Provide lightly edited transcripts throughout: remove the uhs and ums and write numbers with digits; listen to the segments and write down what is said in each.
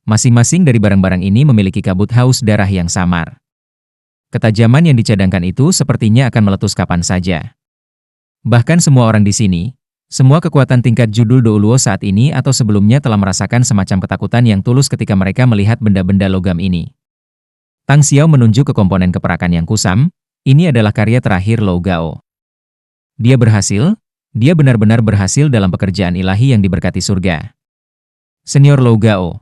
Masing-masing dari barang-barang ini memiliki kabut haus darah yang samar. Ketajaman yang dicadangkan itu sepertinya akan meletus kapan saja. Bahkan semua orang di sini, semua kekuatan tingkat judul Douluo saat ini atau sebelumnya telah merasakan semacam ketakutan yang tulus ketika mereka melihat benda-benda logam ini. Tang Xiao menunjuk ke komponen keperakan yang kusam, ini adalah karya terakhir Lou Gao. Dia benar-benar berhasil dalam pekerjaan ilahi yang diberkati surga. Senior Lou Gao,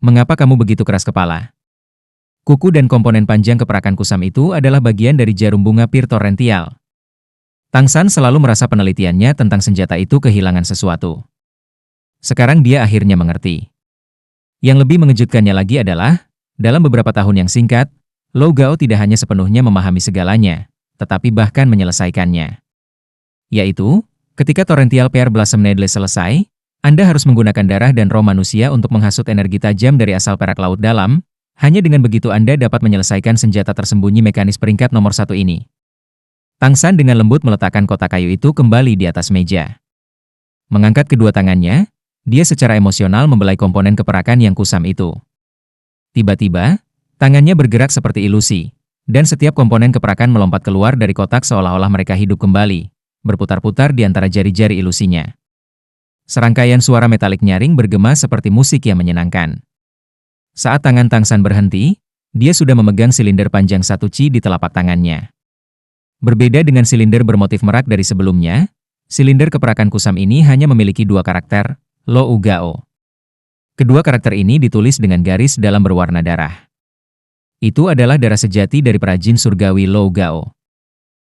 mengapa kamu begitu keras kepala? Kuku dan komponen panjang keperakan kusam itu adalah bagian dari jarum bunga pir torrential. Tang San selalu merasa penelitiannya tentang senjata itu kehilangan sesuatu. Sekarang dia akhirnya mengerti. Yang lebih mengejutkannya lagi adalah, dalam beberapa tahun yang singkat, Lou Gao tidak hanya sepenuhnya memahami segalanya, tetapi bahkan menyelesaikannya. Yaitu, ketika Torrential Pear Blossom Needle selesai, Anda harus menggunakan darah dan roh manusia untuk menghasut energi tajam dari asal perak laut dalam. Hanya dengan begitu Anda dapat menyelesaikan senjata tersembunyi mekanis peringkat nomor 1 ini. Tang San dengan lembut meletakkan kotak kayu itu kembali di atas meja. Mengangkat kedua tangannya, dia secara emosional membelai komponen keperakan yang kusam itu. Tiba-tiba, tangannya bergerak seperti ilusi, dan setiap komponen keperakan melompat keluar dari kotak seolah-olah mereka hidup kembali, berputar-putar di antara jari-jari ilusinya. Serangkaian suara metalik nyaring bergema seperti musik yang menyenangkan. Saat tangan Tang San berhenti, dia sudah memegang silinder panjang 1 chi di telapak tangannya. Berbeda dengan silinder bermotif merak dari sebelumnya, silinder keperakan kusam ini hanya memiliki 2 karakter, Lou Gao. Kedua karakter ini ditulis dengan garis dalam berwarna darah. Itu adalah darah sejati dari perajin surgawi Lou Gao.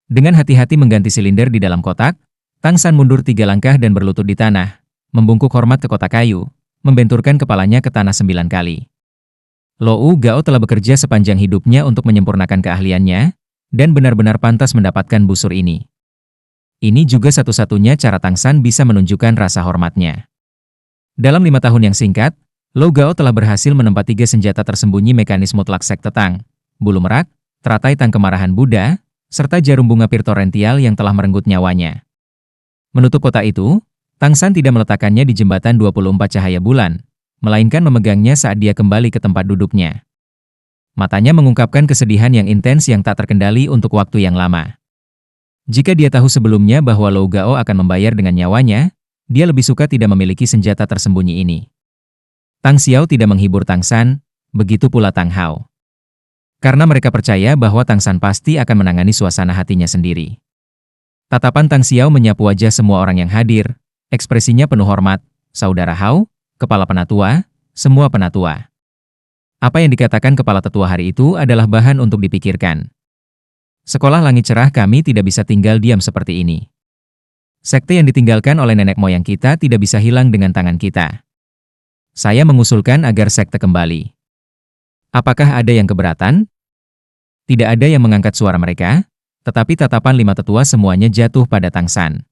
Dengan hati-hati mengganti silinder di dalam kotak, Tang San mundur 3 langkah dan berlutut di tanah, membungkuk hormat ke kotak kayu, membenturkan kepalanya ke tanah 9 kali. Lou Gao telah bekerja sepanjang hidupnya untuk menyempurnakan keahliannya, dan benar-benar pantas mendapatkan busur ini. Ini juga satu-satunya cara Tang San bisa menunjukkan rasa hormatnya. Dalam 5 tahun yang singkat, Lou Gao telah berhasil menempati 3 senjata tersembunyi mekanis mutlak sekte Tang, bulu merak, teratai Tang kemarahan Buddha, serta jarum bunga pir torrential yang telah merenggut nyawanya. Menutup kotak itu, Tang San tidak meletakkannya di jembatan 24 cahaya bulan, melainkan memegangnya saat dia kembali ke tempat duduknya. Matanya mengungkapkan kesedihan yang intens yang tak terkendali untuk waktu yang lama. Jika dia tahu sebelumnya bahwa Lou Gao akan membayar dengan nyawanya, dia lebih suka tidak memiliki senjata tersembunyi ini. Tang Xiao tidak menghibur Tang San, begitu pula Tang Hao. Karena mereka percaya bahwa Tang San pasti akan menangani suasana hatinya sendiri. Tatapan Tang Xiao menyapu wajah semua orang yang hadir, ekspresinya penuh hormat, saudara Hao, kepala penatua, semua penatua. Apa yang dikatakan kepala tetua hari itu adalah bahan untuk dipikirkan. Sekolah langit cerah kami tidak bisa tinggal diam seperti ini. Sekte yang ditinggalkan oleh nenek moyang kita tidak bisa hilang dengan tangan kita. Saya mengusulkan agar sekte kembali. Apakah ada yang keberatan? Tidak ada yang mengangkat suara mereka, tetapi tatapan 5 tetua semuanya jatuh pada Tang San.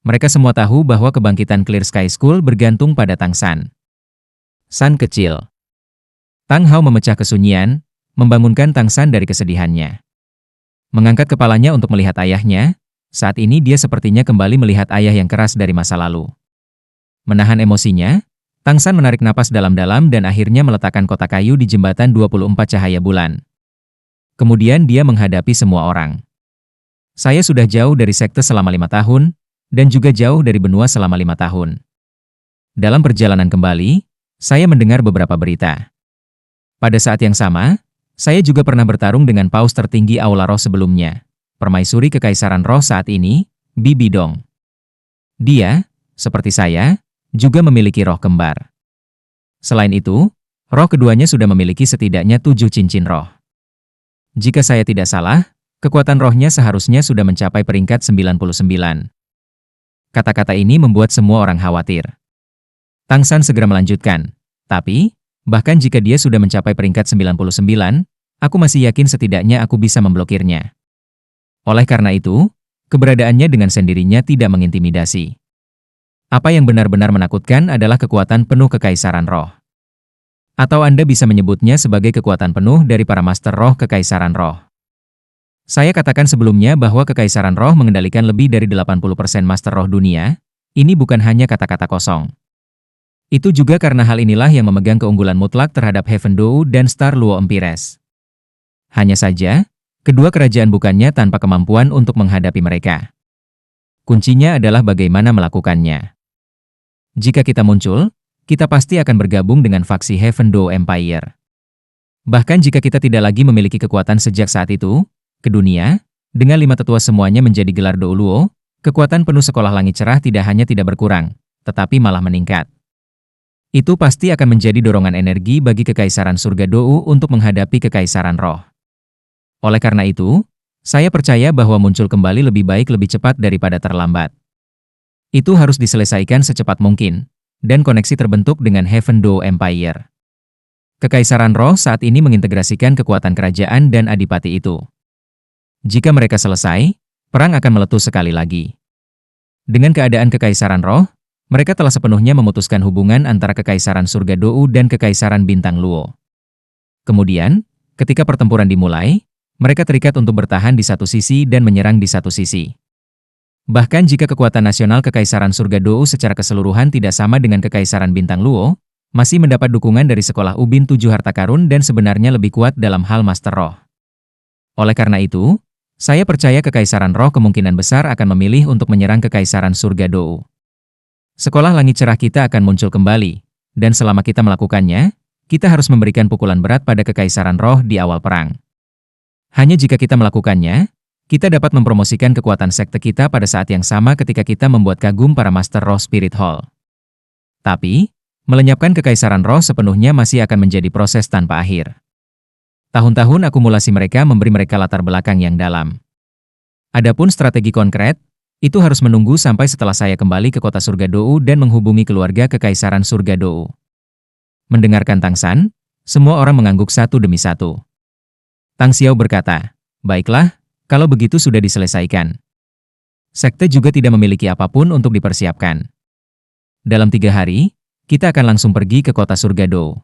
Mereka semua tahu bahwa kebangkitan Clear Sky School bergantung pada Tang San. San kecil. Tang Hao memecah kesunyian, membangunkan Tang San dari kesedihannya. Mengangkat kepalanya untuk melihat ayahnya, saat ini dia sepertinya kembali melihat ayah yang keras dari masa lalu. Menahan emosinya, Tang San menarik napas dalam-dalam dan akhirnya meletakkan kotak kayu di jembatan 24 cahaya bulan. Kemudian dia menghadapi semua orang. Saya sudah jauh dari sekte selama 5 tahun, dan juga jauh dari benua selama 5 tahun. Dalam perjalanan kembali, saya mendengar beberapa berita. Pada saat yang sama, saya juga pernah bertarung dengan paus tertinggi Aula Roh sebelumnya, permaisuri kekaisaran roh saat ini, Bibi Dong. Dia, seperti saya, juga memiliki roh kembar. Selain itu, roh keduanya sudah memiliki setidaknya 7 cincin roh. Jika saya tidak salah, kekuatan rohnya seharusnya sudah mencapai peringkat 99. Kata-kata ini membuat semua orang khawatir. Tang San segera melanjutkan, tapi, bahkan jika dia sudah mencapai peringkat 99, aku masih yakin setidaknya aku bisa memblokirnya. Oleh karena itu, keberadaannya dengan sendirinya tidak mengintimidasi. Apa yang benar-benar menakutkan adalah kekuatan penuh kekaisaran roh. Atau Anda bisa menyebutnya sebagai kekuatan penuh dari para master roh kekaisaran roh. Saya katakan sebelumnya bahwa kekaisaran roh mengendalikan lebih dari 80% master roh dunia, ini bukan hanya kata-kata kosong. Itu juga karena hal inilah yang memegang keunggulan mutlak terhadap Heaven Dou dan Star Luo Empires. Hanya saja, kedua kerajaan bukannya tanpa kemampuan untuk menghadapi mereka. Kuncinya adalah bagaimana melakukannya. Jika kita muncul, kita pasti akan bergabung dengan faksi Heaven Dou Empire. Bahkan jika kita tidak lagi memiliki kekuatan sejak saat itu, ke dunia, dengan 5 tetua semuanya menjadi gelar Dou Luo, kekuatan penuh sekolah langit cerah tidak hanya tidak berkurang, tetapi malah meningkat. Itu pasti akan menjadi dorongan energi bagi Kekaisaran Surga Dou untuk menghadapi Kekaisaran Roh. Oleh karena itu, saya percaya bahwa muncul kembali lebih baik lebih cepat daripada terlambat. Itu harus diselesaikan secepat mungkin, dan koneksi terbentuk dengan Heaven Dou Empire. Kekaisaran Roh saat ini mengintegrasikan kekuatan kerajaan dan adipati itu. Jika mereka selesai, perang akan meletus sekali lagi. Dengan keadaan Kekaisaran Roh, mereka telah sepenuhnya memutuskan hubungan antara Kekaisaran Surga Dou dan Kekaisaran Bintang Luo. Kemudian, ketika pertempuran dimulai, mereka terikat untuk bertahan di satu sisi dan menyerang di satu sisi. Bahkan jika kekuatan nasional Kekaisaran Surga Dou secara keseluruhan tidak sama dengan Kekaisaran Bintang Luo, masih mendapat dukungan dari Sekolah Ubin 7 Harta Karun dan sebenarnya lebih kuat dalam hal Master Roh. Oleh karena itu, saya percaya Kekaisaran Roh kemungkinan besar akan memilih untuk menyerang Kekaisaran Surga Dou. Sekolah langit cerah kita akan muncul kembali, dan selama kita melakukannya, kita harus memberikan pukulan berat pada Kekaisaran Roh di awal perang. Hanya jika kita melakukannya, kita dapat mempromosikan kekuatan sekte kita pada saat yang sama ketika kita membuat kagum para Master Roh Spirit Hall. Tapi, melenyapkan Kekaisaran Roh sepenuhnya masih akan menjadi proses tanpa akhir. Tahun-tahun akumulasi mereka memberi mereka latar belakang yang dalam. Adapun strategi konkret, itu harus menunggu sampai setelah saya kembali ke kota Surga Dou dan menghubungi keluarga Kekaisaran Surga Dou. Mendengarkan Tang San, semua orang mengangguk satu demi satu. Tang Xiao berkata, "Baiklah, kalau begitu sudah diselesaikan. Sekte juga tidak memiliki apapun untuk dipersiapkan. Dalam 3 hari, kita akan langsung pergi ke kota Surga Dou.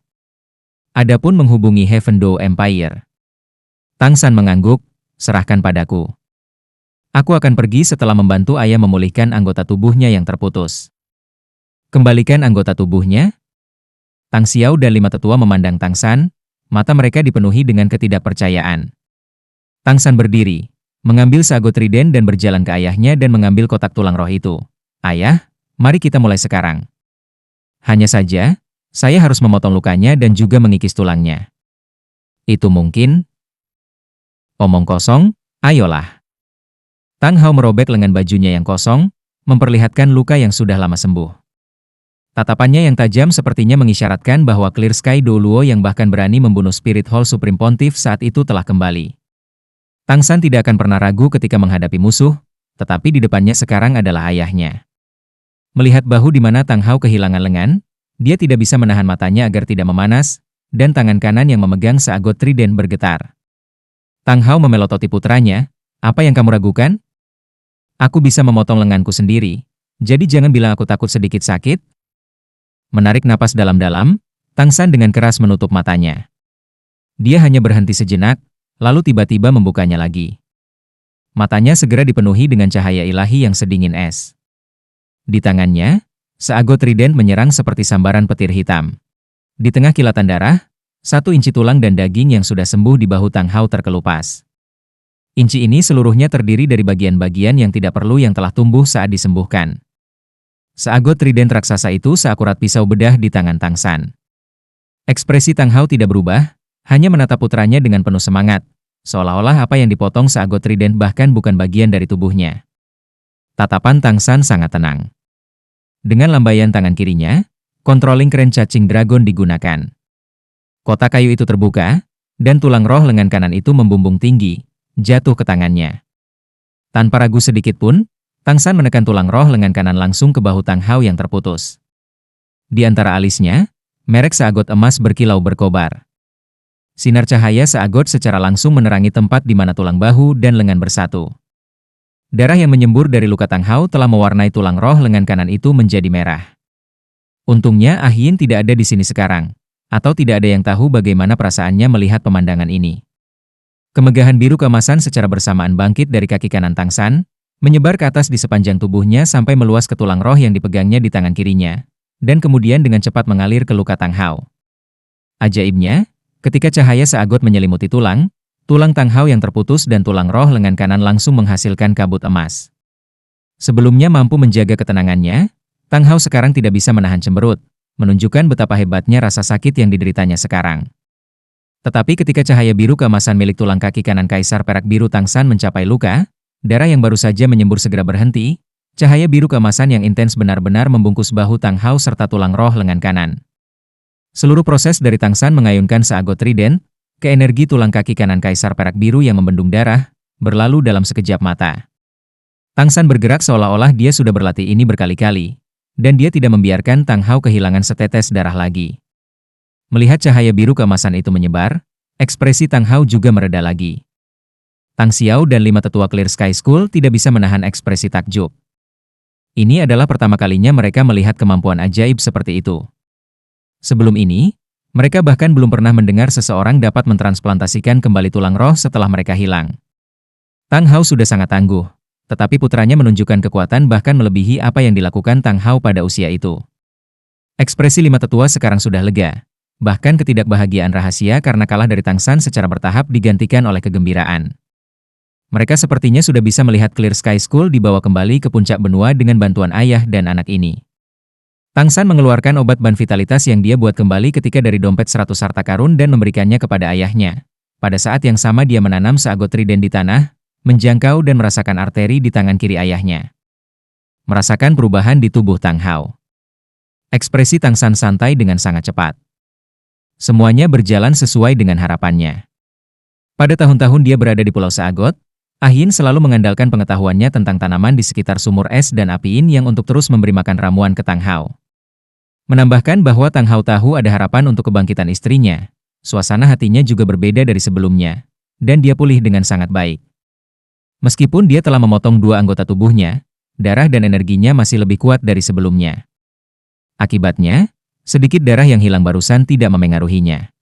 Adapun menghubungi Heaven Dou Empire." Tang San mengangguk, "Serahkan padaku. Aku akan pergi setelah membantu ayah memulihkan anggota tubuhnya yang terputus." "Kembalikan anggota tubuhnya?" Tang Xiao dan 5 tetua memandang Tang San, mata mereka dipenuhi dengan ketidakpercayaan. Tang San berdiri, mengambil sago trident dan berjalan ke ayahnya dan mengambil kotak tulang roh itu. "Ayah, mari kita mulai sekarang. Hanya saja, saya harus memotong lukanya dan juga mengikis tulangnya." "Itu mungkin?" "Omong kosong, ayolah." Tang Hao merobek lengan bajunya yang kosong, memperlihatkan luka yang sudah lama sembuh. Tatapannya yang tajam sepertinya mengisyaratkan bahwa Clear Sky Dou Luo yang bahkan berani membunuh Spirit Hall Supreme Pontiff saat itu telah kembali. Tang San tidak akan pernah ragu ketika menghadapi musuh, tetapi di depannya sekarang adalah ayahnya. Melihat bahu di mana Tang Hao kehilangan lengan, dia tidak bisa menahan matanya agar tidak memanas, dan tangan kanan yang memegang seagot trident bergetar. Tang Hao memelototi putranya, "Apa yang kamu ragukan? Aku bisa memotong lenganku sendiri, jadi jangan bilang aku takut sedikit sakit." Menarik napas dalam-dalam, Tang San dengan keras menutup matanya. Dia hanya berhenti sejenak, lalu tiba-tiba membukanya lagi. Matanya segera dipenuhi dengan cahaya ilahi yang sedingin es. Di tangannya, seagot trident menyerang seperti sambaran petir hitam. Di tengah kilatan darah, 1 inci tulang dan daging yang sudah sembuh di bahu Tang Hao terkelupas. Inci ini seluruhnya terdiri dari bagian-bagian yang tidak perlu yang telah tumbuh saat disembuhkan. Seagot trident raksasa itu seakurat pisau bedah di tangan Tang San. Ekspresi Tang Hao tidak berubah, hanya menatap putranya dengan penuh semangat, seolah-olah apa yang dipotong seagot trident bahkan bukan bagian dari tubuhnya. Tatapan Tang San sangat tenang. Dengan lambaian tangan kirinya, controlling crane cacing dragon digunakan. Kotak kayu itu terbuka, dan tulang roh lengan kanan itu membumbung tinggi, jatuh ke tangannya. Tanpa ragu sedikit pun, Tang San menekan tulang roh lengan kanan langsung ke bahu Tang Hao yang terputus. Di antara alisnya, merek seagot emas berkilau berkobar. Sinar cahaya seagot secara langsung menerangi tempat di mana tulang bahu dan lengan bersatu. Darah yang menyembur dari luka Tang Hao telah mewarnai tulang roh lengan kanan itu menjadi merah. Untungnya Ah Yin tidak ada di sini sekarang, atau tidak ada yang tahu bagaimana perasaannya melihat pemandangan ini. Kemegahan biru keemasan secara bersamaan bangkit dari kaki kanan Tang San, menyebar ke atas di sepanjang tubuhnya sampai meluas ke tulang roh yang dipegangnya di tangan kirinya, dan kemudian dengan cepat mengalir ke luka Tang Hao. Ajaibnya, ketika cahaya seagot menyelimuti tulang, tulang Tang Hao yang terputus dan tulang roh lengan kanan langsung menghasilkan kabut emas. Sebelumnya mampu menjaga ketenangannya, Tang Hao sekarang tidak bisa menahan cemberut, menunjukkan betapa hebatnya rasa sakit yang dideritanya sekarang. Tetapi ketika cahaya biru keemasan milik tulang kaki kanan Kaisar Perak Biru Tang San mencapai luka, darah yang baru saja menyembur segera berhenti, cahaya biru keemasan yang intens benar-benar membungkus bahu Tang Hao serta tulang roh lengan kanan. Seluruh proses dari Tang San mengayunkan seagot trident ke energi tulang kaki kanan Kaisar Perak Biru yang membendung darah, berlalu dalam sekejap mata. Tang San bergerak seolah-olah dia sudah berlatih ini berkali-kali, dan dia tidak membiarkan Tang Hao kehilangan setetes darah lagi. Melihat cahaya biru keemasan itu menyebar, ekspresi Tang Hao juga mereda lagi. Tang Xiao dan 5 tetua Clear Sky School tidak bisa menahan ekspresi takjub. Ini adalah pertama kalinya mereka melihat kemampuan ajaib seperti itu. Sebelum ini, mereka bahkan belum pernah mendengar seseorang dapat mentransplantasikan kembali tulang roh setelah mereka hilang. Tang Hao sudah sangat tangguh, tetapi putranya menunjukkan kekuatan bahkan melebihi apa yang dilakukan Tang Hao pada usia itu. Ekspresi 5 tetua sekarang sudah lega. Bahkan ketidakbahagiaan rahasia karena kalah dari Tang San secara bertahap digantikan oleh kegembiraan. Mereka sepertinya sudah bisa melihat Clear Sky School dibawa kembali ke puncak benua dengan bantuan ayah dan anak ini. Tang San mengeluarkan obat ban vitalitas yang dia buat kembali ketika dari dompet 100 harta karun dan memberikannya kepada ayahnya. Pada saat yang sama dia menanam seagot trident di tanah, menjangkau dan merasakan arteri di tangan kiri ayahnya. Merasakan perubahan di tubuh Tang Hao. Ekspresi Tang San santai dengan sangat cepat. Semuanya berjalan sesuai dengan harapannya. Pada tahun-tahun dia berada di Pulau Seagot, Ah Yin selalu mengandalkan pengetahuannya tentang tanaman di sekitar sumur es dan api Yin yang untuk terus memberi makan ramuan ke Tang Hao. Menambahkan bahwa Tang Hao tahu ada harapan untuk kebangkitan istrinya, suasana hatinya juga berbeda dari sebelumnya, dan dia pulih dengan sangat baik. Meskipun dia telah memotong 2 anggota tubuhnya, darah dan energinya masih lebih kuat dari sebelumnya. Akibatnya, sedikit darah yang hilang barusan tidak memengaruhinya.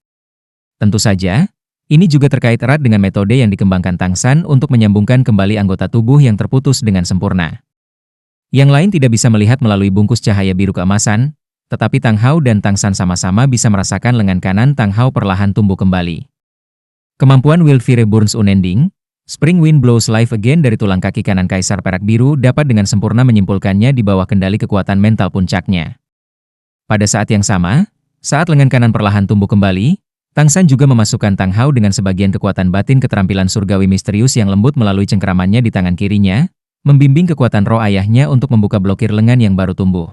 Tentu saja, ini juga terkait erat dengan metode yang dikembangkan Tang San untuk menyambungkan kembali anggota tubuh yang terputus dengan sempurna. Yang lain tidak bisa melihat melalui bungkus cahaya biru keemasan, tetapi Tang Hao dan Tang San sama-sama bisa merasakan lengan kanan Tang Hao perlahan tumbuh kembali. Kemampuan Will Fire Burns Unending, Spring Wind Blows Life Again dari tulang kaki kanan Kaisar Perak Biru dapat dengan sempurna menyimpulkannya di bawah kendali kekuatan mental puncaknya. Pada saat yang sama, saat lengan kanan perlahan tumbuh kembali, Tang San juga memasukkan Tang Hao dengan sebagian kekuatan batin keterampilan surgawi misterius yang lembut melalui cengkeramannya di tangan kirinya, membimbing kekuatan roh ayahnya untuk membuka blokir lengan yang baru tumbuh.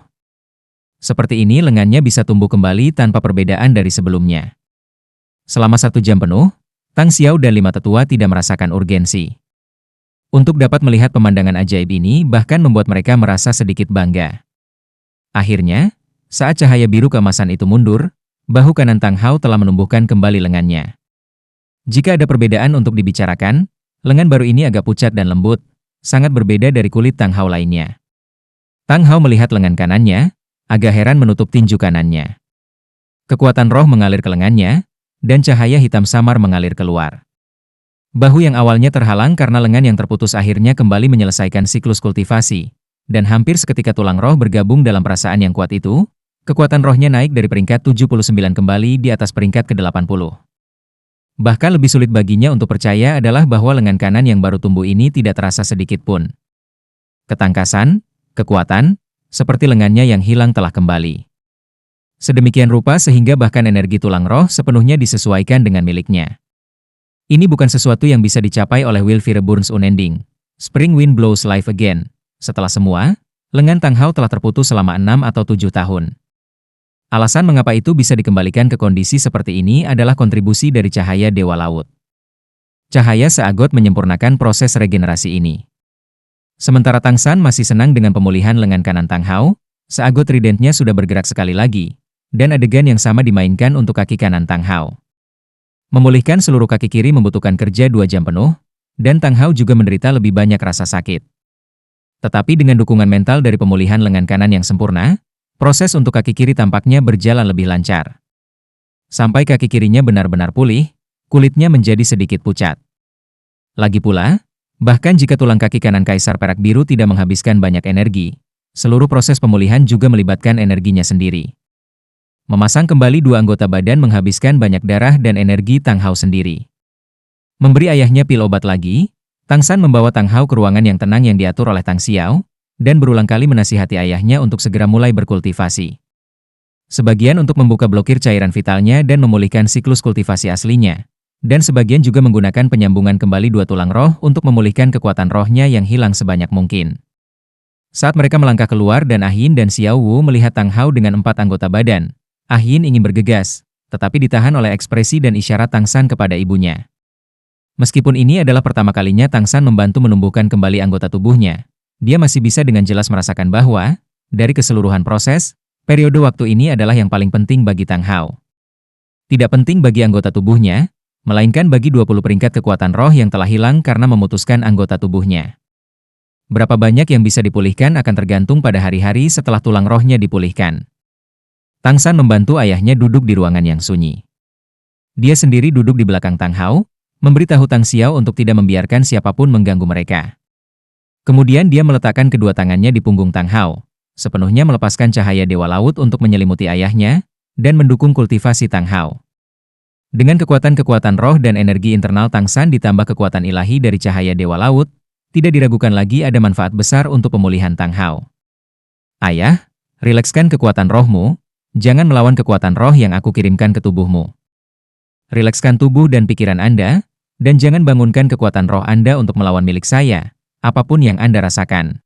Seperti ini lengannya bisa tumbuh kembali tanpa perbedaan dari sebelumnya. Selama 1 jam penuh, Tang Xiao dan 5 tetua tidak merasakan urgensi. Untuk dapat melihat pemandangan ajaib ini bahkan membuat mereka merasa sedikit bangga. Akhirnya, saat cahaya biru keemasan itu mundur, bahu kanan Tang Hao telah menumbuhkan kembali lengannya. Jika ada perbedaan untuk dibicarakan, lengan baru ini agak pucat dan lembut, sangat berbeda dari kulit Tang Hao lainnya. Tang Hao melihat lengan kanannya, agak heran menutup tinju kanannya. Kekuatan roh mengalir ke lengannya, dan cahaya hitam samar mengalir keluar. Bahu yang awalnya terhalang karena lengan yang terputus akhirnya kembali menyelesaikan siklus kultivasi, dan hampir seketika tulang roh bergabung dalam perasaan yang kuat itu, kekuatan rohnya naik dari peringkat 79 kembali di atas peringkat ke-80. Bahkan lebih sulit baginya untuk percaya adalah bahwa lengan kanan yang baru tumbuh ini tidak terasa sedikit pun. Ketangkasan, kekuatan, seperti lengannya yang hilang telah kembali. Sedemikian rupa sehingga bahkan energi tulang roh sepenuhnya disesuaikan dengan miliknya. Ini bukan sesuatu yang bisa dicapai oleh Will Fire Burns Unending, Spring Wind Blows Life Again. Setelah semua, lengan Tang Hao telah terputus selama 6 atau 7 tahun. Alasan mengapa itu bisa dikembalikan ke kondisi seperti ini adalah kontribusi dari cahaya Dewa Laut. Cahaya seagot menyempurnakan proses regenerasi ini. Sementara Tang San masih senang dengan pemulihan lengan kanan Tang Hao, seagot tridentnya sudah bergerak sekali lagi, dan adegan yang sama dimainkan untuk kaki kanan Tang Hao. Memulihkan seluruh kaki kiri membutuhkan kerja 2 jam penuh, dan Tang Hao juga menderita lebih banyak rasa sakit. Tetapi dengan dukungan mental dari pemulihan lengan kanan yang sempurna, proses untuk kaki kiri tampaknya berjalan lebih lancar. Sampai kaki kirinya benar-benar pulih, kulitnya menjadi sedikit pucat. Lagi pula, bahkan jika tulang kaki kanan Kaisar Perak Biru tidak menghabiskan banyak energi, Seluruh proses pemulihan juga melibatkan energinya sendiri. Memasang kembali dua anggota badan menghabiskan banyak darah dan energi Tang Hao sendiri. Memberi ayahnya pil obat lagi, Tang San membawa Tang Hao ke ruangan yang tenang yang diatur oleh Tang Xiao, dan berulang kali menasihati ayahnya untuk segera mulai berkultivasi. Sebagian untuk membuka blokir cairan vitalnya dan memulihkan siklus kultivasi aslinya, dan sebagian juga menggunakan penyambungan kembali dua tulang roh untuk memulihkan kekuatan rohnya yang hilang sebanyak mungkin. Saat mereka melangkah keluar dan Ah Yin dan Xiao Wu melihat Tang Hao dengan 4 anggota badan, Ah Yin ingin bergegas, tetapi ditahan oleh ekspresi dan isyarat Tang San kepada ibunya. Meskipun ini adalah pertama kalinya Tang San membantu menumbuhkan kembali anggota tubuhnya, dia masih bisa dengan jelas merasakan bahwa, dari keseluruhan proses, periode waktu ini adalah yang paling penting bagi Tang Hao. Tidak penting bagi anggota tubuhnya, melainkan bagi 20 peringkat kekuatan roh yang telah hilang karena memutuskan anggota tubuhnya. Berapa banyak yang bisa dipulihkan akan tergantung pada hari-hari setelah tulang rohnya dipulihkan. Tang San membantu ayahnya duduk di ruangan yang sunyi. Dia sendiri duduk di belakang Tang Hao, memberitahu Tang Xiao untuk tidak membiarkan siapapun mengganggu mereka. Kemudian dia meletakkan kedua tangannya di punggung Tang Hao, sepenuhnya melepaskan cahaya Dewa Laut untuk menyelimuti ayahnya, dan mendukung kultivasi Tang Hao. Dengan kekuatan-kekuatan roh dan energi internal Tang San ditambah kekuatan ilahi dari cahaya Dewa Laut, tidak diragukan lagi ada manfaat besar untuk pemulihan Tang Hao. Ayah, rilekskan kekuatan rohmu, jangan melawan kekuatan roh yang aku kirimkan ke tubuhmu. Rilekskan tubuh dan pikiran Anda, dan jangan bangunkan kekuatan roh Anda untuk melawan milik saya, apapun yang Anda rasakan.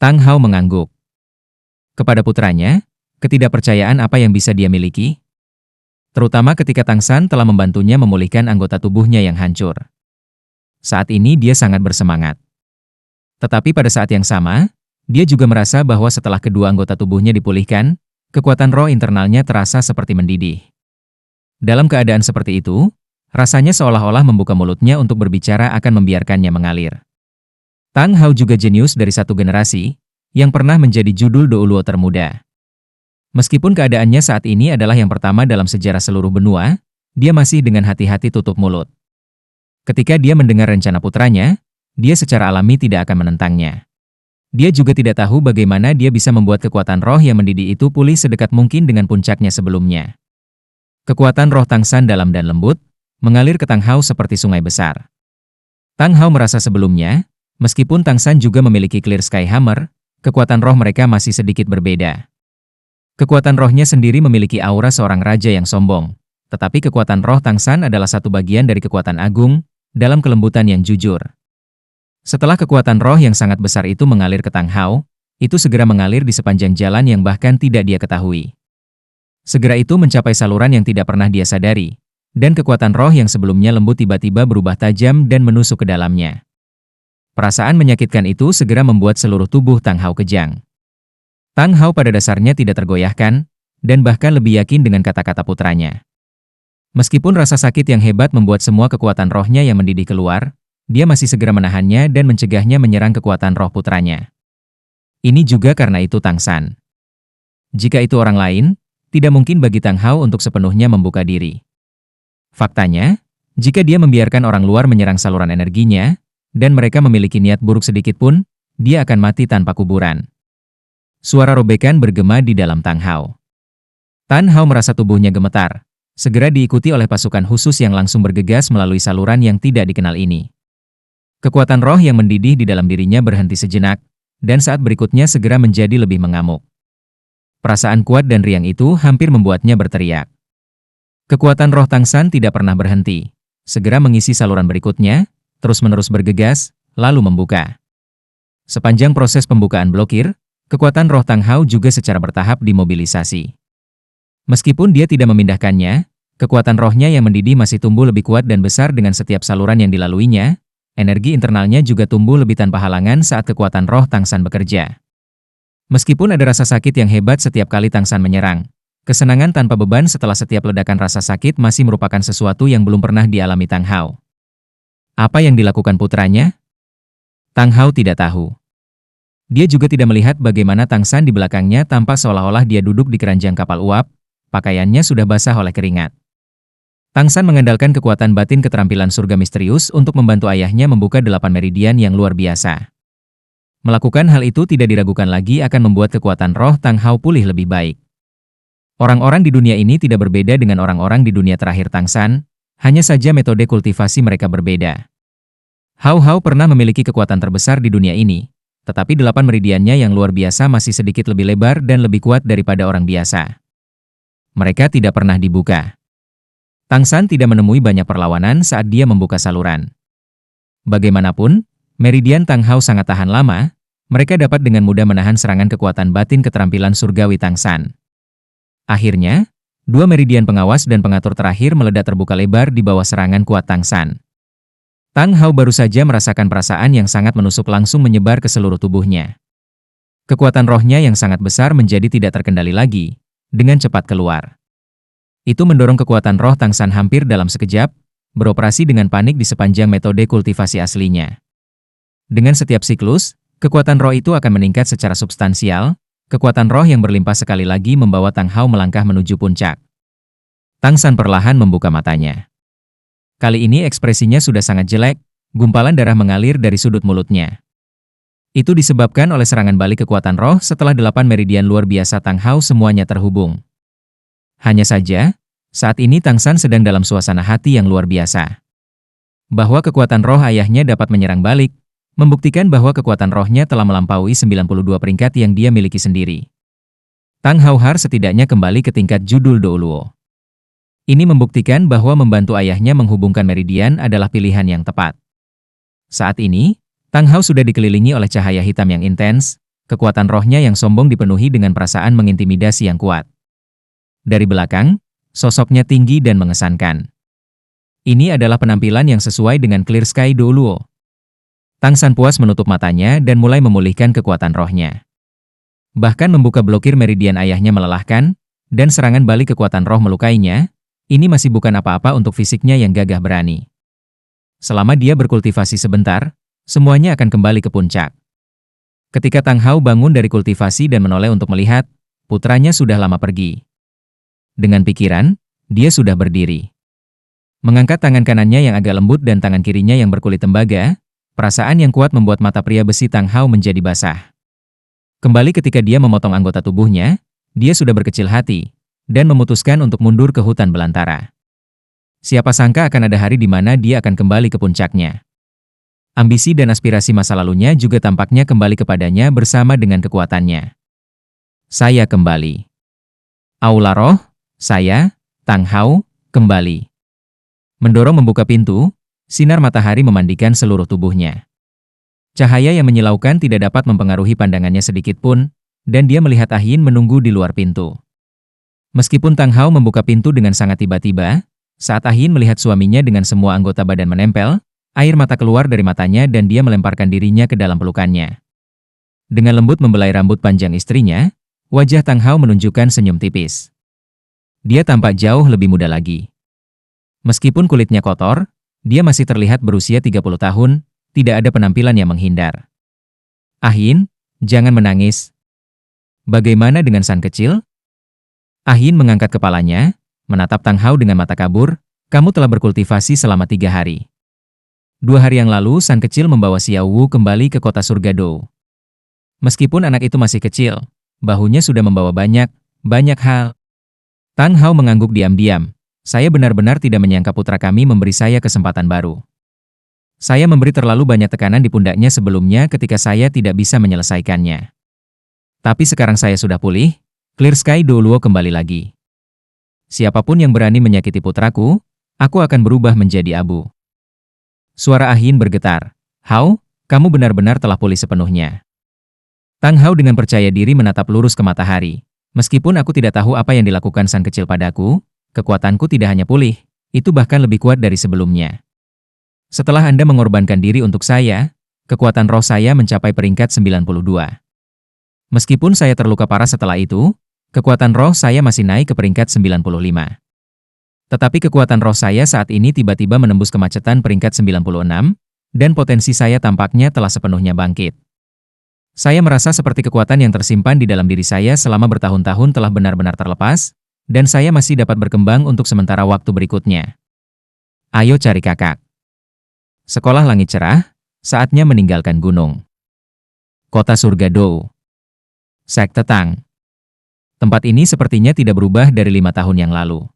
Tang Hao mengangguk. Kepada putranya, ketidakpercayaan apa yang bisa dia miliki? Terutama ketika Tang San telah membantunya memulihkan anggota tubuhnya yang hancur. Saat ini dia sangat bersemangat. Tetapi pada saat yang sama, dia juga merasa bahwa setelah kedua anggota tubuhnya dipulihkan, kekuatan roh internalnya terasa seperti mendidih. Dalam keadaan seperti itu, rasanya seolah-olah membuka mulutnya untuk berbicara akan membiarkannya mengalir. Tang Hao juga jenius dari satu generasi, yang pernah menjadi judul Douluo termuda. Meskipun keadaannya saat ini adalah yang pertama dalam sejarah seluruh benua, dia masih dengan hati-hati tutup mulut. Ketika dia mendengar rencana putranya, dia secara alami tidak akan menentangnya. Dia juga tidak tahu bagaimana dia bisa membuat kekuatan roh yang mendidih itu pulih sedekat mungkin dengan puncaknya sebelumnya. Kekuatan roh Tang San dalam dan lembut, mengalir ke Tang Hao seperti sungai besar. Tang Hao merasa sebelumnya, meskipun Tang San juga memiliki Clear Sky Hammer, kekuatan roh mereka masih sedikit berbeda. Kekuatan rohnya sendiri memiliki aura seorang raja yang sombong, tetapi kekuatan roh Tang San adalah satu bagian dari kekuatan agung, dalam kelembutan yang jujur. Setelah kekuatan roh yang sangat besar itu mengalir ke Tang Hao, itu segera mengalir di sepanjang jalan yang bahkan tidak dia ketahui. Segera itu mencapai saluran yang tidak pernah dia sadari, dan kekuatan roh yang sebelumnya lembut tiba-tiba berubah tajam dan menusuk ke dalamnya. Perasaan menyakitkan itu segera membuat seluruh tubuh Tang Hao kejang. Tang Hao pada dasarnya tidak tergoyahkan, dan bahkan lebih yakin dengan kata-kata putranya. Meskipun rasa sakit yang hebat membuat semua kekuatan rohnya yang mendidih keluar, dia masih segera menahannya dan mencegahnya menyerang kekuatan roh putranya. Ini juga karena itu Tang San. Jika itu orang lain, tidak mungkin bagi Tang Hao untuk sepenuhnya membuka diri. Faktanya, jika dia membiarkan orang luar menyerang saluran energinya, dan mereka memiliki niat buruk sedikit pun, dia akan mati tanpa kuburan. Suara robekan bergema di dalam Tang Hao. Tang Hao merasa tubuhnya gemetar. Segera diikuti oleh pasukan khusus yang langsung bergegas melalui saluran yang tidak dikenal ini. Kekuatan roh yang mendidih di dalam dirinya berhenti sejenak, dan saat berikutnya segera menjadi lebih mengamuk. Perasaan kuat dan riang itu hampir membuatnya berteriak. Kekuatan roh Tang San tidak pernah berhenti, segera mengisi saluran berikutnya, terus-menerus bergegas, lalu membuka. Sepanjang proses pembukaan blokir, kekuatan roh Tang Hao juga secara bertahap dimobilisasi. Meskipun dia tidak memindahkannya, kekuatan rohnya yang mendidih masih tumbuh lebih kuat dan besar dengan setiap saluran yang dilaluinya, energi internalnya juga tumbuh lebih tanpa halangan saat kekuatan roh Tang San bekerja. Meskipun ada rasa sakit yang hebat setiap kali Tang San menyerang, kesenangan tanpa beban setelah setiap ledakan rasa sakit masih merupakan sesuatu yang belum pernah dialami Tang Hao. Apa yang dilakukan putranya? Tang Hao tidak tahu. Dia juga tidak melihat bagaimana Tang San di belakangnya tampak seolah-olah dia duduk di keranjang kapal uap. Pakaiannya sudah basah oleh keringat. Tang San mengandalkan kekuatan batin keterampilan surga misterius untuk membantu ayahnya membuka 8 meridian yang luar biasa. Melakukan hal itu tidak diragukan lagi akan membuat kekuatan roh Tang Hao pulih lebih baik. Orang-orang di dunia ini tidak berbeda dengan orang-orang di dunia terakhir Tang San, hanya saja metode kultivasi mereka berbeda. Hao Hao pernah memiliki kekuatan terbesar di dunia ini, tetapi 8 meridiannya yang luar biasa masih sedikit lebih lebar dan lebih kuat daripada orang biasa. Mereka tidak pernah dibuka. Tang San tidak menemui banyak perlawanan saat dia membuka saluran. Bagaimanapun, meridian Tang Hao sangat tahan lama, mereka dapat dengan mudah menahan serangan kekuatan batin keterampilan surgawi Tang San. Akhirnya, 2 meridian pengawas dan pengatur terakhir meledak terbuka lebar di bawah serangan kuat Tang San. Tang Hao baru saja merasakan perasaan yang sangat menusuk langsung menyebar ke seluruh tubuhnya. Kekuatan rohnya yang sangat besar menjadi tidak terkendali lagi, dengan cepat keluar. Itu mendorong kekuatan roh Tang San hampir dalam sekejap, beroperasi dengan panik di sepanjang metode kultivasi aslinya. Dengan setiap siklus, kekuatan roh itu akan meningkat secara substansial, kekuatan roh yang berlimpah sekali lagi membawa Tang Hao melangkah menuju puncak. Tang San perlahan membuka matanya. Kali ini ekspresinya sudah sangat jelek, gumpalan darah mengalir dari sudut mulutnya. Itu disebabkan oleh serangan balik kekuatan roh setelah 8 meridian luar biasa Tang Hao semuanya terhubung. Hanya saja, saat ini Tang San sedang dalam suasana hati yang luar biasa. Bahwa kekuatan roh ayahnya dapat menyerang balik, membuktikan bahwa kekuatan rohnya telah melampaui 92 peringkat yang dia miliki sendiri. Tang Hao harus setidaknya kembali ke tingkat judul Douluo. Ini membuktikan bahwa membantu ayahnya menghubungkan meridian adalah pilihan yang tepat. Saat ini, Tang Hao sudah dikelilingi oleh cahaya hitam yang intens, kekuatan rohnya yang sombong dipenuhi dengan perasaan mengintimidasi yang kuat. Dari belakang, sosoknya tinggi dan mengesankan. Ini adalah penampilan yang sesuai dengan Clear Sky Douluo. Tang San puas menutup matanya dan mulai memulihkan kekuatan rohnya. Bahkan membuka blokir meridian ayahnya melelahkan, dan serangan balik kekuatan roh melukainya, ini masih bukan apa-apa untuk fisiknya yang gagah berani. Selama dia berkultivasi sebentar, semuanya akan kembali ke puncak. Ketika Tang Hao bangun dari kultivasi dan menoleh untuk melihat, putranya sudah lama pergi. Dengan pikiran, dia sudah berdiri. Mengangkat tangan kanannya yang agak lembut dan tangan kirinya yang berkulit tembaga, perasaan yang kuat membuat mata pria besi Tang Hao menjadi basah. Kembali ketika dia memotong anggota tubuhnya, dia sudah berkecil hati, dan memutuskan untuk mundur ke hutan belantara. Siapa sangka akan ada hari di mana dia akan kembali ke puncaknya. Ambisi dan aspirasi masa lalunya juga tampaknya kembali kepadanya bersama dengan kekuatannya. Saya kembali. Aula roh, saya, Tang Hao, kembali. Mendorong membuka pintu, sinar matahari memandikan seluruh tubuhnya. Cahaya yang menyilaukan tidak dapat mempengaruhi pandangannya sedikit pun, dan dia melihat Ah Yin menunggu di luar pintu. Meskipun Tang Hao membuka pintu dengan sangat tiba-tiba, saat Ah Yin melihat suaminya dengan semua anggota badan menempel, air mata keluar dari matanya dan dia melemparkan dirinya ke dalam pelukannya. Dengan lembut membelai rambut panjang istrinya, wajah Tang Hao menunjukkan senyum tipis. Dia tampak jauh lebih muda lagi. Meskipun kulitnya kotor, dia masih terlihat berusia 30 tahun, tidak ada penampilan yang menghindar. Ah Yin, jangan menangis. Bagaimana dengan San kecil? Ah Yin mengangkat kepalanya, menatap Tang Hao dengan mata kabur, kamu telah berkultivasi selama 3 hari. 2 hari yang lalu San kecil membawa Xiao Wu kembali ke kota surga Dou. Meskipun anak itu masih kecil, bahunya sudah membawa banyak hal. Tang Hao mengangguk diam-diam. Saya benar-benar tidak menyangka putra kami memberi saya kesempatan baru. Saya memberi terlalu banyak tekanan di pundaknya sebelumnya ketika saya tidak bisa menyelesaikannya. Tapi sekarang saya sudah pulih, Clear Sky Douluo kembali lagi. Siapapun yang berani menyakiti putraku, aku akan berubah menjadi abu. Suara Ah Yin bergetar. Hao, kamu benar-benar telah pulih sepenuhnya. Tang Hao dengan percaya diri menatap lurus ke matahari. Meskipun aku tidak tahu apa yang dilakukan San kecil padaku, kekuatanku tidak hanya pulih, itu bahkan lebih kuat dari sebelumnya. Setelah Anda mengorbankan diri untuk saya, kekuatan roh saya mencapai peringkat 92. Meskipun saya terluka parah setelah itu, kekuatan roh saya masih naik ke peringkat 95. Tetapi kekuatan roh saya saat ini tiba-tiba menembus kemacetan peringkat 96, dan potensi saya tampaknya telah sepenuhnya bangkit. Saya merasa seperti kekuatan yang tersimpan di dalam diri saya selama bertahun-tahun telah benar-benar terlepas, dan saya masih dapat berkembang untuk sementara waktu berikutnya. Ayo cari kakak. Sekolah langit cerah, saatnya meninggalkan gunung. Kota Surga Dou. Sekte Tang. Tempat ini sepertinya tidak berubah dari 5 tahun yang lalu.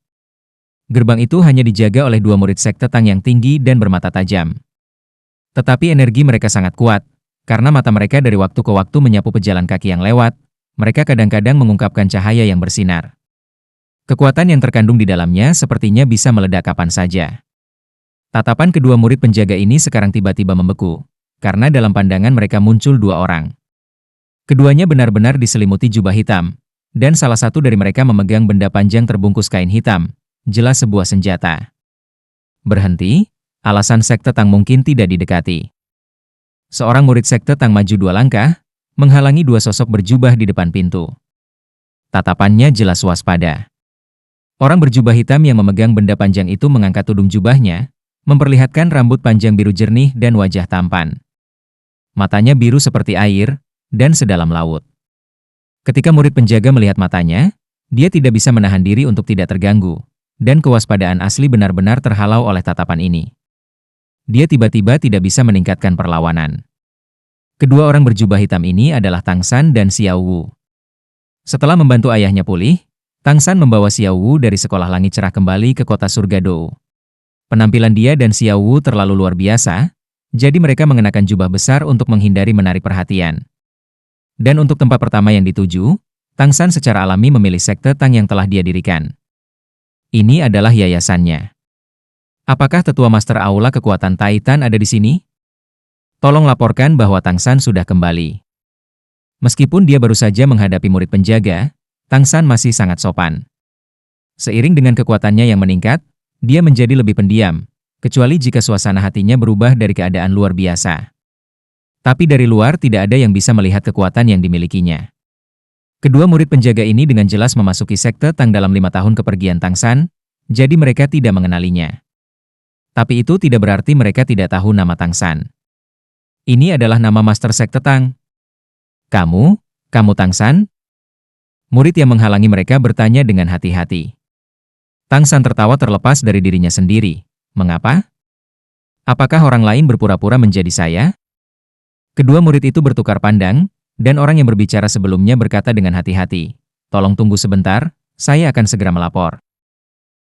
Gerbang itu hanya dijaga oleh 2 murid Sekte Tang yang tinggi dan bermata tajam. Tetapi energi mereka sangat kuat, karena mata mereka dari waktu ke waktu menyapu pejalan kaki yang lewat, mereka kadang-kadang mengungkapkan cahaya yang bersinar. Kekuatan yang terkandung di dalamnya sepertinya bisa meledak kapan saja. Tatapan kedua murid penjaga ini sekarang tiba-tiba membeku, karena dalam pandangan mereka muncul 2 orang. Keduanya benar-benar diselimuti jubah hitam, dan salah satu dari mereka memegang benda panjang terbungkus kain hitam, jelas sebuah senjata. Berhenti, alasan Sekte Tang mungkin tidak didekati. Seorang murid Sekte Tang maju 2 langkah, menghalangi 2 sosok berjubah di depan pintu. Tatapannya jelas waspada. Orang berjubah hitam yang memegang benda panjang itu mengangkat tudung jubahnya, memperlihatkan rambut panjang biru jernih dan wajah tampan. Matanya biru seperti air, dan sedalam laut. Ketika murid penjaga melihat matanya, dia tidak bisa menahan diri untuk tidak terganggu, dan kewaspadaan asli benar-benar terhalau oleh tatapan ini. Dia tiba-tiba tidak bisa meningkatkan perlawanan. Kedua orang berjubah hitam ini adalah Tang San dan Xiao Wu. Setelah membantu ayahnya pulih, Tang San membawa Xiao Wu dari sekolah langit cerah kembali ke kota Surga Dou. Penampilan dia dan Xiao Wu terlalu luar biasa, jadi mereka mengenakan jubah besar untuk menghindari menarik perhatian. Dan untuk tempat pertama yang dituju, Tang San secara alami memilih Sekte Tang yang telah dia dirikan. Ini adalah yayasannya. Apakah tetua Master Aula Kekuatan Titan ada di sini? Tolong laporkan bahwa Tang San sudah kembali. Meskipun dia baru saja menghadapi murid penjaga, Tang San masih sangat sopan. Seiring dengan kekuatannya yang meningkat, dia menjadi lebih pendiam, kecuali jika suasana hatinya berubah dari keadaan luar biasa. Tapi dari luar tidak ada yang bisa melihat kekuatan yang dimilikinya. Kedua murid penjaga ini dengan jelas memasuki Sekte Tang dalam 5 tahun kepergian Tang San, jadi mereka tidak mengenalinya. Tapi itu tidak berarti mereka tidak tahu nama Tang San. Ini adalah nama Master Sekte Tang. Kamu Tang San? Murid yang menghalangi mereka bertanya dengan hati-hati. Tang San tertawa terlepas dari dirinya sendiri. Mengapa? Apakah orang lain berpura-pura menjadi saya? Kedua murid itu bertukar pandang, dan orang yang berbicara sebelumnya berkata dengan hati-hati, "Tolong tunggu sebentar, saya akan segera melapor."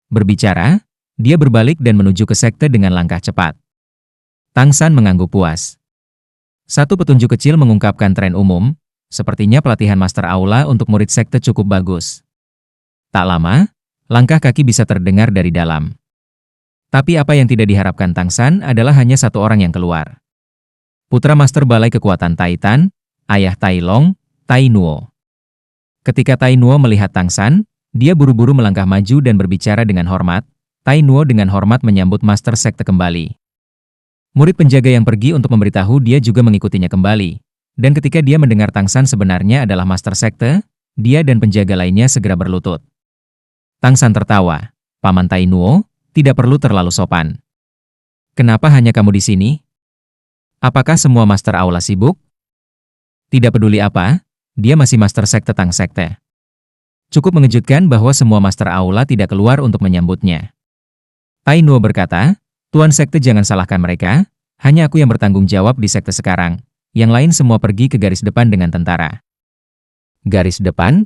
Berbicara, dia berbalik dan menuju ke sekte dengan langkah cepat. Tang San mengangguk puas. Satu petunjuk kecil mengungkapkan tren umum, sepertinya pelatihan Master Aula untuk murid sekte cukup bagus. Tak lama, langkah kaki bisa terdengar dari dalam. Tapi apa yang tidak diharapkan Tang San adalah hanya satu orang yang keluar. Putra Master Balai Kekuatan Titan, ayah Tai Long, Tai Nuo. Ketika Tai Nuo melihat Tang San, dia buru-buru melangkah maju dan berbicara dengan hormat. Tai Nuo dengan hormat menyambut Master Sekte kembali. Murid penjaga yang pergi untuk memberitahu dia juga mengikutinya kembali. Dan ketika dia mendengar Tang San sebenarnya adalah Master Sekte, dia dan penjaga lainnya segera berlutut. Tang San tertawa. "Paman Tai Nuo, tidak perlu terlalu sopan. Kenapa hanya kamu di sini? Apakah semua Master Aula sibuk?" Tidak peduli apa, dia masih Master Sekte Tang Sekte. Cukup mengejutkan bahwa semua Master Aula tidak keluar untuk menyambutnya. Tai Nuo berkata, "Tuan Sekte jangan salahkan mereka, hanya aku yang bertanggung jawab di Sekte sekarang. Yang lain semua pergi ke garis depan dengan tentara." Garis depan?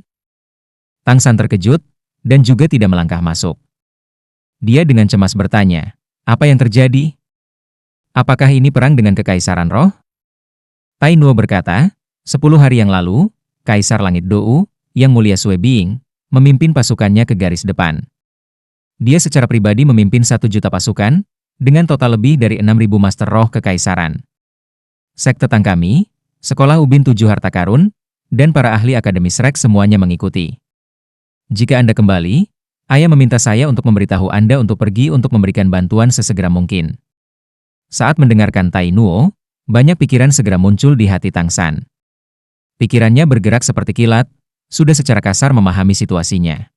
Tang San terkejut, dan juga tidak melangkah masuk. Dia dengan cemas bertanya, "Apa yang terjadi? Apakah ini perang dengan Kekaisaran Roh?" Tai Nuo berkata, 10 hari yang lalu, Kaisar Langit Dou, Yang Mulia Sui Bing, memimpin pasukannya ke garis depan. Dia secara pribadi memimpin 1 juta pasukan, dengan total lebih dari 6.000 Master Roh Kekaisaran. Sekte Tang kami, Sekolah Ubin 7 Harta Karun, dan para ahli Akademi Shrek semuanya mengikuti. Jika Anda kembali, ayah meminta saya untuk memberitahu Anda untuk pergi untuk memberikan bantuan sesegera mungkin. Saat mendengarkan Tai Nuo, banyak pikiran segera muncul di hati Tang San. Pikirannya bergerak seperti kilat, sudah secara kasar memahami situasinya.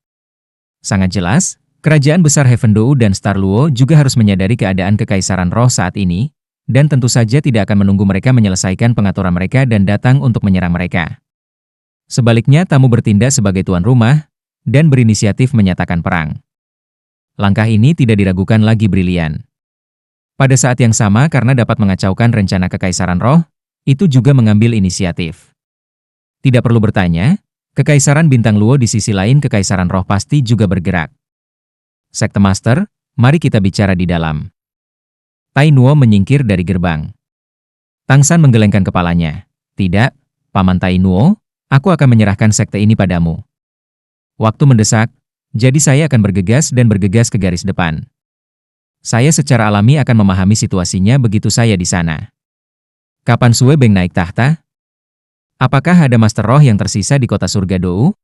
Sangat jelas, kerajaan besar Heaven Dou dan Star Luo juga harus menyadari keadaan Kekaisaran Roh saat ini, dan tentu saja tidak akan menunggu mereka menyelesaikan pengaturan mereka dan datang untuk menyerang mereka. Sebaliknya, tamu bertindak sebagai tuan rumah, dan berinisiatif menyatakan perang. Langkah ini tidak diragukan lagi brilian. Pada saat yang sama karena dapat mengacaukan rencana Kekaisaran Roh, itu juga mengambil inisiatif. Tidak perlu bertanya, Kekaisaran Bintang Luo di sisi lain Kekaisaran Roh pasti juga bergerak. Sekte Master, mari kita bicara di dalam. Tai Nuo menyingkir dari gerbang. Tang San menggelengkan kepalanya. Tidak, Paman Tai Nuo, aku akan menyerahkan sekte ini padamu. Waktu mendesak, jadi saya akan bergegas dan bergegas ke garis depan. Saya secara alami akan memahami situasinya begitu saya di sana. Kapan Sue Beng naik tahta? Apakah ada Master Roh yang tersisa di kota surga Dou?